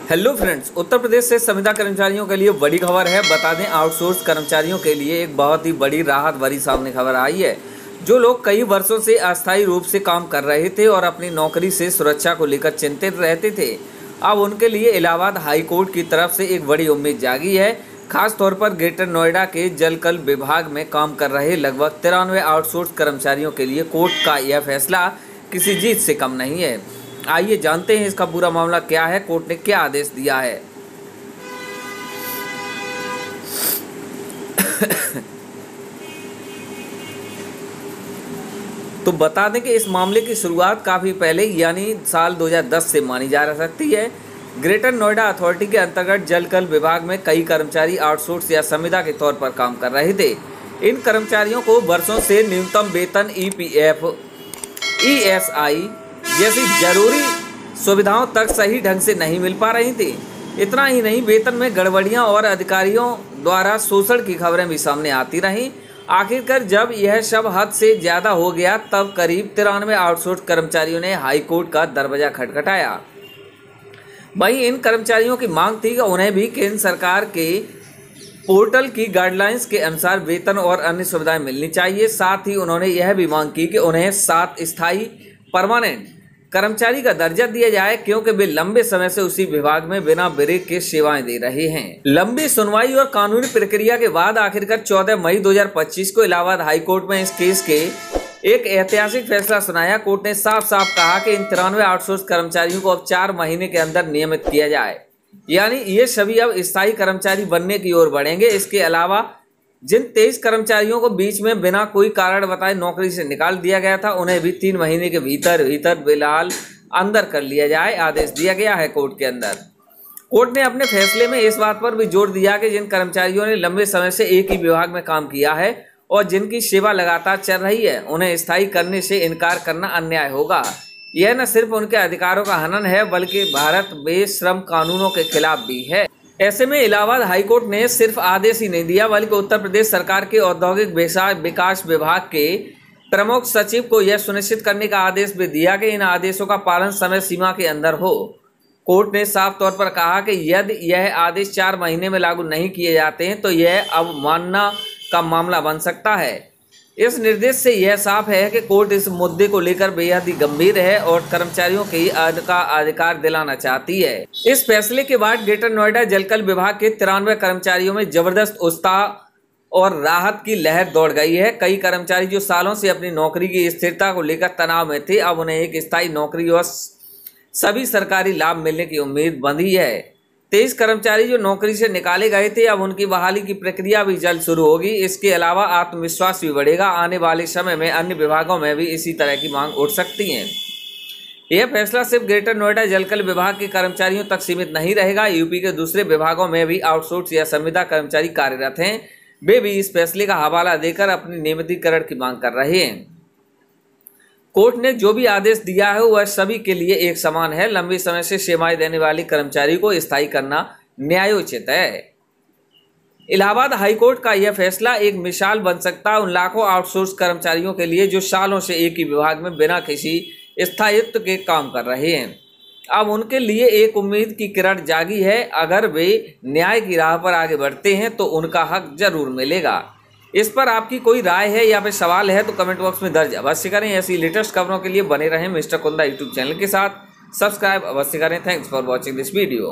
Hello friends, Uttar Pradesh से संविदा कर्मचारियों के लिए बड़ी खबर है। बता दें, आउटसोर्स कर्मचारियों के लिए एक बहुत ही बड़ी राहत भरी सामने खबर आई है। जो लोग कई वर्षों से अस्थायी रूप से काम कर रहे थे और अपनी नौकरी से सुरक्षा को लेकर चिंतित रहते थे, अब उनके लिए इलाहाबाद हाई कोर्ट की तरफ से एक बड़ी उम्मीद जागी है। खास तौर पर ग्रेटर नोएडा के जलकल विभाग में काम कर रहे लगभग 93 आउटसोर्स कर्मचारियों के लिए कोर्ट का यह फैसला किसी जीत से कम नहीं है। आइए जानते हैं इसका पूरा मामला क्या है, कोर्ट ने क्या आदेश दिया है। तो बता दें कि इस मामले की शुरुआत काफ़ी पहले यानी साल 2010 से मानी जा सकती है। ग्रेटर नोएडा अथॉरिटी के अंतर्गत जलकल विभाग में कई कर्मचारी आउटसोर्स या संविदा के तौर पर काम कर रहे थे। इन कर्मचारियों को वर्षों से न्यूनतम वेतन, ईपीएफ, ईएसआई जैसी जरूरी सुविधाओं तक सही ढंग से नहीं मिल पा रही थी। इतना ही नहीं, वेतन में गड़बड़ियां और अधिकारियों द्वारा शोषण की खबरें भी सामने आती रहीं। आखिरकार जब यह सब हद से ज़्यादा हो गया, तब करीब 93 आउटसोर्स कर्मचारियों ने हाई कोर्ट का दरवाजा खटखटाया। वहीं इन कर्मचारियों की मांग थी कि उन्हें भी केंद्र सरकार के पोर्टल की गाइडलाइंस के अनुसार वेतन और अन्य सुविधाएं मिलनी चाहिए। साथ ही उन्होंने यह भी मांग की कि उन्हें 7 स्थायी परमानेंट कर्मचारी का दर्जा दिया जाए, क्योंकि वे लंबे समय से उसी विभाग में बिना ब्रेक के सेवाएं दे रहे हैं। लंबी सुनवाई और कानूनी प्रक्रिया के बाद आखिरकार 14 मई 2025 को इलाहाबाद हाई कोर्ट में इस केस के एक ऐतिहासिक फैसला सुनाया। कोर्ट ने साफ साफ कहा कि इन 93 आउटसोर्स कर्मचारियों को अब 4 महीने के अंदर नियमित किया जाए, यानी ये सभी अब स्थायी कर्मचारी बनने की ओर बढ़ेंगे। इसके अलावा जिन 23 कर्मचारियों को बीच में बिना कोई कारण बताए नौकरी से निकाल दिया गया था, उन्हें भी 3 महीने के भीतर फिलहाल अंदर कर लिया जाए, आदेश दिया गया है कोर्ट के अंदर। कोर्ट ने अपने फैसले में इस बात पर भी जोर दिया कि जिन कर्मचारियों ने लंबे समय से एक ही विभाग में काम किया है और जिनकी सेवा लगातार चल रही है, उन्हें स्थायी करने से इनकार करना अन्याय होगा। यह न सिर्फ उनके अधिकारों का हनन है, बल्कि भारत में श्रम कानूनों के खिलाफ भी है। ऐसे में इलाहाबाद हाईकोर्ट ने सिर्फ आदेश ही नहीं दिया, बल्कि उत्तर प्रदेश सरकार के औद्योगिक विकास विभाग के प्रमुख सचिव को यह सुनिश्चित करने का आदेश भी दिया कि इन आदेशों का पालन समय सीमा के अंदर हो। कोर्ट ने साफ तौर पर कहा कि यदि यह आदेश 4 महीने में लागू नहीं किए जाते हैं तो यह अवमानना का मामला बन सकता है। इस निर्देश से यह साफ है कि कोर्ट इस मुद्दे को लेकर बेहद ही गंभीर है और कर्मचारियों के अधिकार दिलाना चाहती है। इस फैसले के बाद ग्रेटर नोएडा जलकल विभाग के 93 कर्मचारियों में जबरदस्त उत्साह और राहत की लहर दौड़ गई है। कई कर्मचारी जो सालों से अपनी नौकरी की स्थिरता को लेकर तनाव में थे, अब उन्हें एक स्थायी नौकरी और सभी सरकारी लाभ मिलने की उम्मीद बंधी है। 23 कर्मचारी जो नौकरी से निकाले गए थे, अब उनकी बहाली की प्रक्रिया भी जल्द शुरू होगी। इसके अलावा आत्मविश्वास भी बढ़ेगा। आने वाले समय में अन्य विभागों में भी इसी तरह की मांग उठ सकती है। यह फैसला सिर्फ ग्रेटर नोएडा जलकल विभाग के कर्मचारियों तक सीमित नहीं रहेगा। यूपी के दूसरे विभागों में भी आउटसोर्स या संविदा कर्मचारी कार्यरत हैं। वे भी इस फैसले का हवाला देकर अपनी नियमितीकरण की मांग कर रहे हैं। कोर्ट ने जो भी आदेश दिया है वह सभी के लिए एक समान है। लंबे समय से सेवाएं देने वाले कर्मचारी को स्थायी करना न्यायोचित है। इलाहाबाद हाईकोर्ट का यह फैसला एक मिसाल बन सकता है उन लाखों आउटसोर्स कर्मचारियों के लिए जो सालों से एक ही विभाग में बिना किसी स्थायित्व के काम कर रहे हैं। अब उनके लिए एक उम्मीद की किरण जागी है। अगर वे न्याय की राह पर आगे बढ़ते हैं तो उनका हक जरूर मिलेगा। इस पर आपकी कोई राय है या फिर सवाल है तो कमेंट बॉक्स में दर्ज अवश्य करें। ऐसी लेटेस्ट खबरों के लिए बने रहें मिस्टर कुंदा यूट्यूब चैनल के साथ। सब्सक्राइब अवश्य करें। Thanks for watching this video.